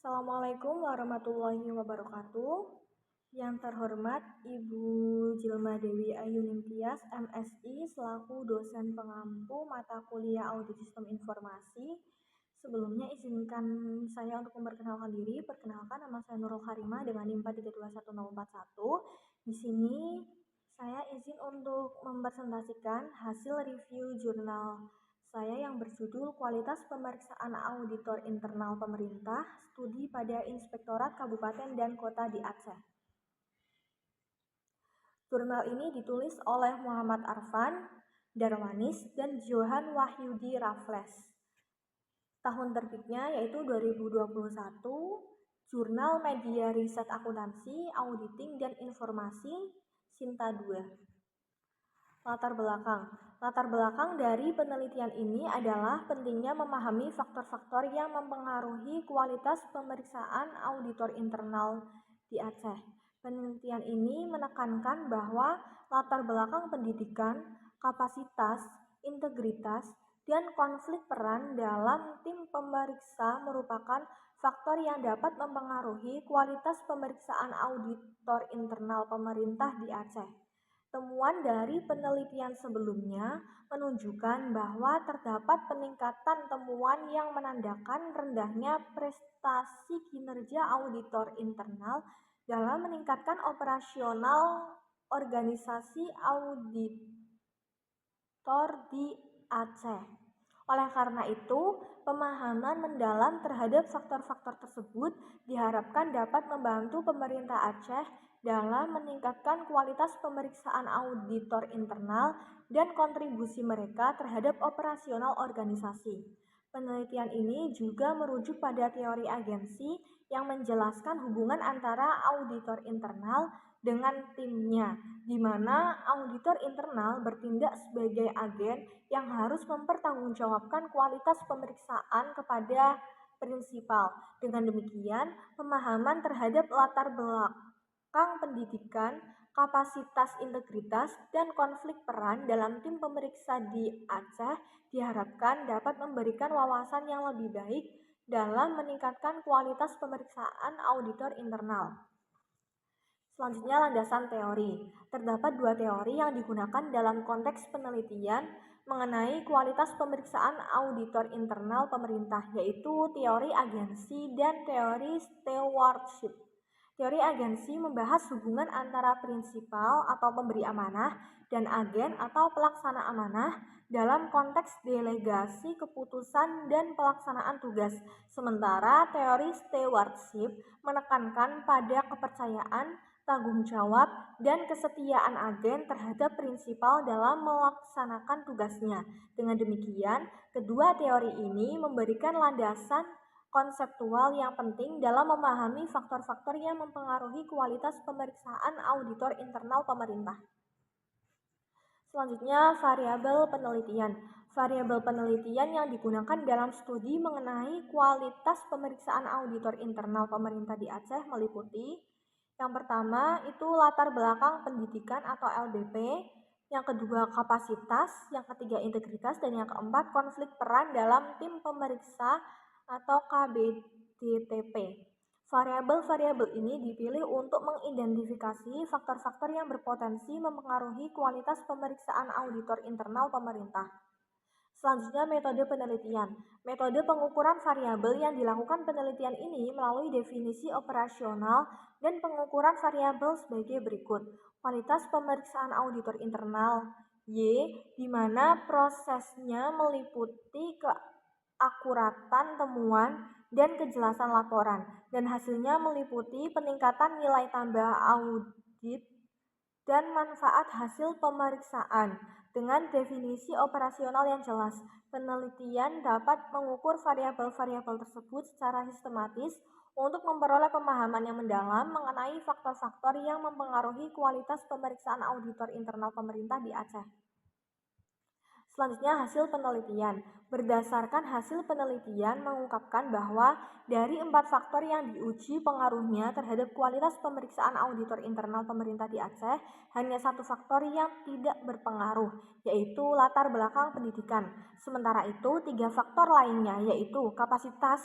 Assalamualaikum warahmatullahi wabarakatuh. Yang terhormat Ibu Jilma Dewi Ayu Ningtyas, MSI, selaku dosen pengampu mata kuliah Audit Sistem Informasi. Sebelumnya izinkan saya untuk memperkenalkan diri. Perkenalkan, nama saya Nurul Karimah dengan NIM 4321041. Di sini saya izin untuk mempresentasikan hasil review jurnal saya yang berjudul Kualitas Pemeriksaan Auditor Internal Pemerintah, Studi pada Inspektorat Kabupaten dan Kota di Aceh. Jurnal ini ditulis oleh Muhammad Arfan Darwanis dan Johan Wahyudi Raffles. Tahun terbitnya yaitu 2021, Jurnal Media Riset Akuntansi, Auditing dan Informasi, Sinta 2. Latar belakang dari penelitian ini adalah pentingnya memahami faktor-faktor yang mempengaruhi kualitas pemeriksaan auditor internal di Aceh. Penelitian ini menekankan bahwa latar belakang pendidikan, kapasitas, integritas, dan konflik peran dalam tim pemeriksa merupakan faktor yang dapat mempengaruhi kualitas pemeriksaan auditor internal pemerintah di Aceh. Temuan dari penelitian sebelumnya menunjukkan bahwa terdapat peningkatan temuan yang menandakan rendahnya prestasi kinerja auditor internal dalam meningkatkan operasional organisasi auditor di Aceh. Oleh karena itu, pemahaman mendalam terhadap faktor-faktor tersebut diharapkan dapat membantu pemerintah Aceh dalam meningkatkan kualitas pemeriksaan auditor internal dan kontribusi mereka terhadap operasional organisasi. Penelitian ini juga merujuk pada teori agensi yang menjelaskan hubungan antara auditor internal dengan timnya, di mana auditor internal bertindak sebagai agen yang harus mempertanggungjawabkan kualitas pemeriksaan kepada prinsipal. Dengan demikian, pemahaman terhadap latar belakang pendidikan, kapasitas, integritas, dan konflik peran dalam tim pemeriksa di Aceh diharapkan dapat memberikan wawasan yang lebih baik dalam meningkatkan kualitas pemeriksaan auditor internal. Selanjutnya, landasan teori. Terdapat dua teori yang digunakan dalam konteks penelitian mengenai kualitas pemeriksaan auditor internal pemerintah, yaitu teori agensi dan teori stewardship. Teori agensi membahas hubungan antara prinsipal atau pemberi amanah dan agen atau pelaksana amanah dalam konteks delegasi keputusan dan pelaksanaan tugas. Sementara teori stewardship menekankan pada kepercayaan, tanggung jawab, dan kesetiaan agen terhadap prinsipal dalam melaksanakan tugasnya. Dengan demikian, kedua teori ini memberikan landasan konseptual yang penting dalam memahami faktor-faktor yang mempengaruhi kualitas pemeriksaan auditor internal pemerintah. Selanjutnya, variabel penelitian. Variabel penelitian yang digunakan dalam studi mengenai kualitas pemeriksaan auditor internal pemerintah di Aceh meliputi: yang pertama itu latar belakang pendidikan atau LBP, yang kedua kapasitas, yang ketiga integritas, dan yang keempat konflik peran dalam tim pemeriksa atau KBDTP. Variabel-variabel ini dipilih untuk mengidentifikasi faktor-faktor yang berpotensi mempengaruhi kualitas pemeriksaan auditor internal pemerintah. Selanjutnya, metode penelitian. Metode pengukuran variabel yang dilakukan penelitian ini melalui definisi operasional dan pengukuran variabel sebagai berikut. Kualitas pemeriksaan auditor internal Y, di mana prosesnya meliputi keakuratan temuan dan kejelasan laporan, dan hasilnya meliputi peningkatan nilai tambah audit dan manfaat hasil pemeriksaan. Dengan definisi operasional yang jelas, penelitian dapat mengukur variabel-variabel tersebut secara sistematis untuk memperoleh pemahaman yang mendalam mengenai faktor-faktor yang mempengaruhi kualitas pemeriksaan auditor internal pemerintah di Aceh. Selanjutnya, hasil penelitian. Berdasarkan hasil penelitian mengungkapkan bahwa dari 4 faktor yang diuji pengaruhnya terhadap kualitas pemeriksaan auditor internal pemerintah di Aceh, hanya satu faktor yang tidak berpengaruh, yaitu latar belakang pendidikan. Sementara itu, 3 faktor lainnya, yaitu kapasitas,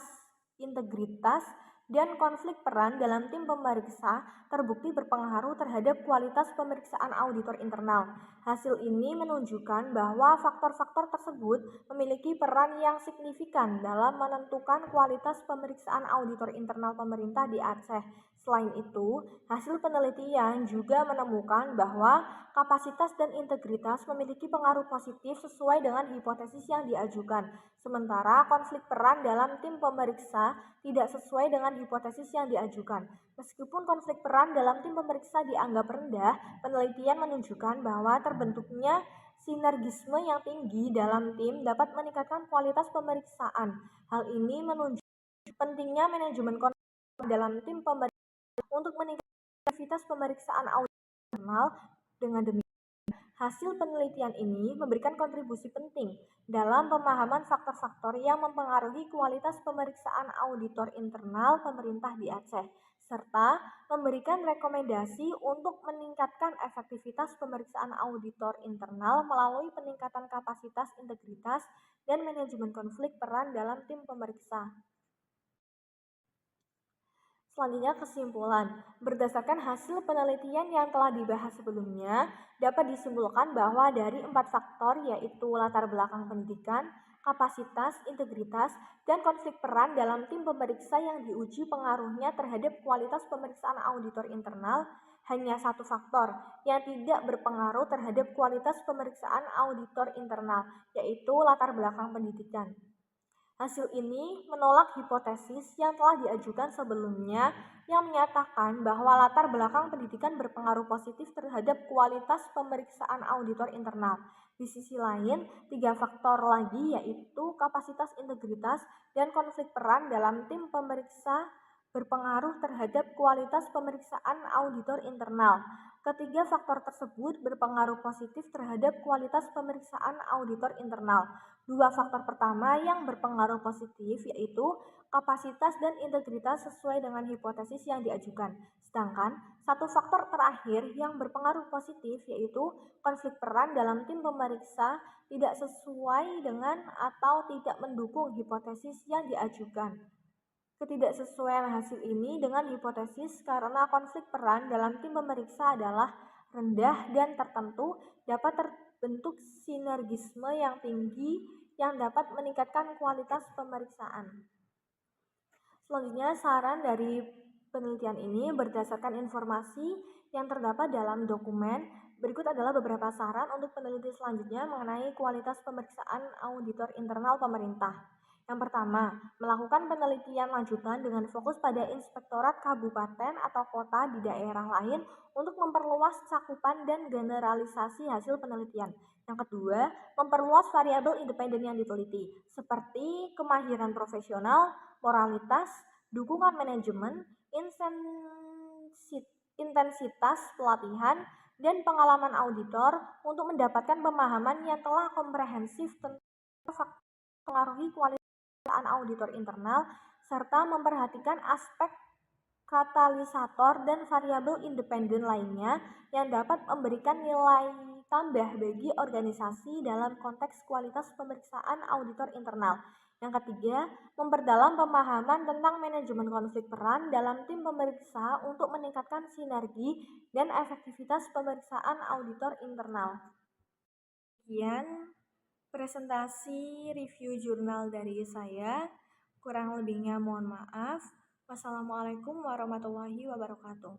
integritas, dan konflik peran dalam tim pemeriksa terbukti berpengaruh terhadap kualitas pemeriksaan auditor internal. Hasil ini menunjukkan bahwa faktor-faktor tersebut memiliki peran yang signifikan dalam menentukan kualitas pemeriksaan auditor internal pemerintah di Aceh. Selain itu, hasil penelitian juga menemukan bahwa kapasitas dan integritas memiliki pengaruh positif sesuai dengan hipotesis yang diajukan. Sementara konflik peran dalam tim pemeriksa tidak sesuai dengan hipotesis yang diajukan. Meskipun konflik peran dalam tim pemeriksa dianggap rendah, penelitian menunjukkan bahwa terbentuknya sinergisme yang tinggi dalam tim dapat meningkatkan kualitas pemeriksaan. Hal ini menunjukkan pentingnya manajemen konflik dalam tim pemeriksa untuk meningkatkan aktivitas pemeriksaan audit internal. Dengan demikian, hasil penelitian ini memberikan kontribusi penting dalam pemahaman faktor-faktor yang mempengaruhi kualitas pemeriksaan auditor internal pemerintah di Aceh, serta memberikan rekomendasi untuk meningkatkan efektivitas pemeriksaan auditor internal melalui peningkatan kapasitas, integritas, dan manajemen konflik peran dalam tim pemeriksa. Selanjutnya kesimpulan. Berdasarkan hasil penelitian yang telah dibahas sebelumnya, dapat disimpulkan bahwa dari 4 faktor yaitu latar belakang pendidikan, kapasitas, integritas, dan konflik peran dalam tim pemeriksa yang diuji pengaruhnya terhadap kualitas pemeriksaan auditor internal, hanya satu faktor yang tidak berpengaruh terhadap kualitas pemeriksaan auditor internal, yaitu latar belakang pendidikan. Hasil ini menolak hipotesis yang telah diajukan sebelumnya yang menyatakan bahwa latar belakang pendidikan berpengaruh positif terhadap kualitas pemeriksaan auditor internal. Di sisi lain, 3 faktor lagi yaitu kapasitas, integritas, dan konflik peran dalam tim pemeriksa berpengaruh terhadap kualitas pemeriksaan auditor internal. Ketiga faktor tersebut berpengaruh positif terhadap kualitas pemeriksaan auditor internal. Dua faktor pertama yang berpengaruh positif yaitu kapasitas dan integritas sesuai dengan hipotesis yang diajukan. Sedangkan satu faktor terakhir yang berpengaruh positif yaitu konflik peran dalam tim pemeriksa tidak sesuai dengan atau tidak mendukung hipotesis yang diajukan. Ketidaksesuaian hasil ini dengan hipotesis karena konflik peran dalam tim pemeriksa adalah rendah dan tertentu dapat terbentuk sinergisme yang tinggi yang dapat meningkatkan kualitas pemeriksaan. Selanjutnya, saran dari penelitian ini berdasarkan informasi yang terdapat dalam dokumen. Berikut adalah beberapa saran untuk peneliti selanjutnya mengenai kualitas pemeriksaan auditor internal pemerintah. Yang pertama, melakukan penelitian lanjutan dengan fokus pada inspektorat kabupaten atau kota di daerah lain untuk memperluas cakupan dan generalisasi hasil penelitian. Yang kedua, memperluas variabel independen yang diteliti, seperti kemahiran profesional, moralitas, dukungan manajemen, intensitas pelatihan, dan pengalaman auditor untuk mendapatkan pemahaman yang telah komprehensif tentang faktor mempengaruhi kualitas auditor internal, serta memperhatikan aspek katalisator dan variabel independen lainnya yang dapat memberikan nilai tambah bagi organisasi dalam konteks kualitas pemeriksaan auditor internal. Yang ketiga, memperdalam pemahaman tentang manajemen konflik peran dalam tim pemeriksa untuk meningkatkan sinergi dan efektivitas pemeriksaan auditor internal. Sekian presentasi review jurnal dari saya. Kurang lebihnya mohon maaf. Wassalamualaikum warahmatullahi wabarakatuh.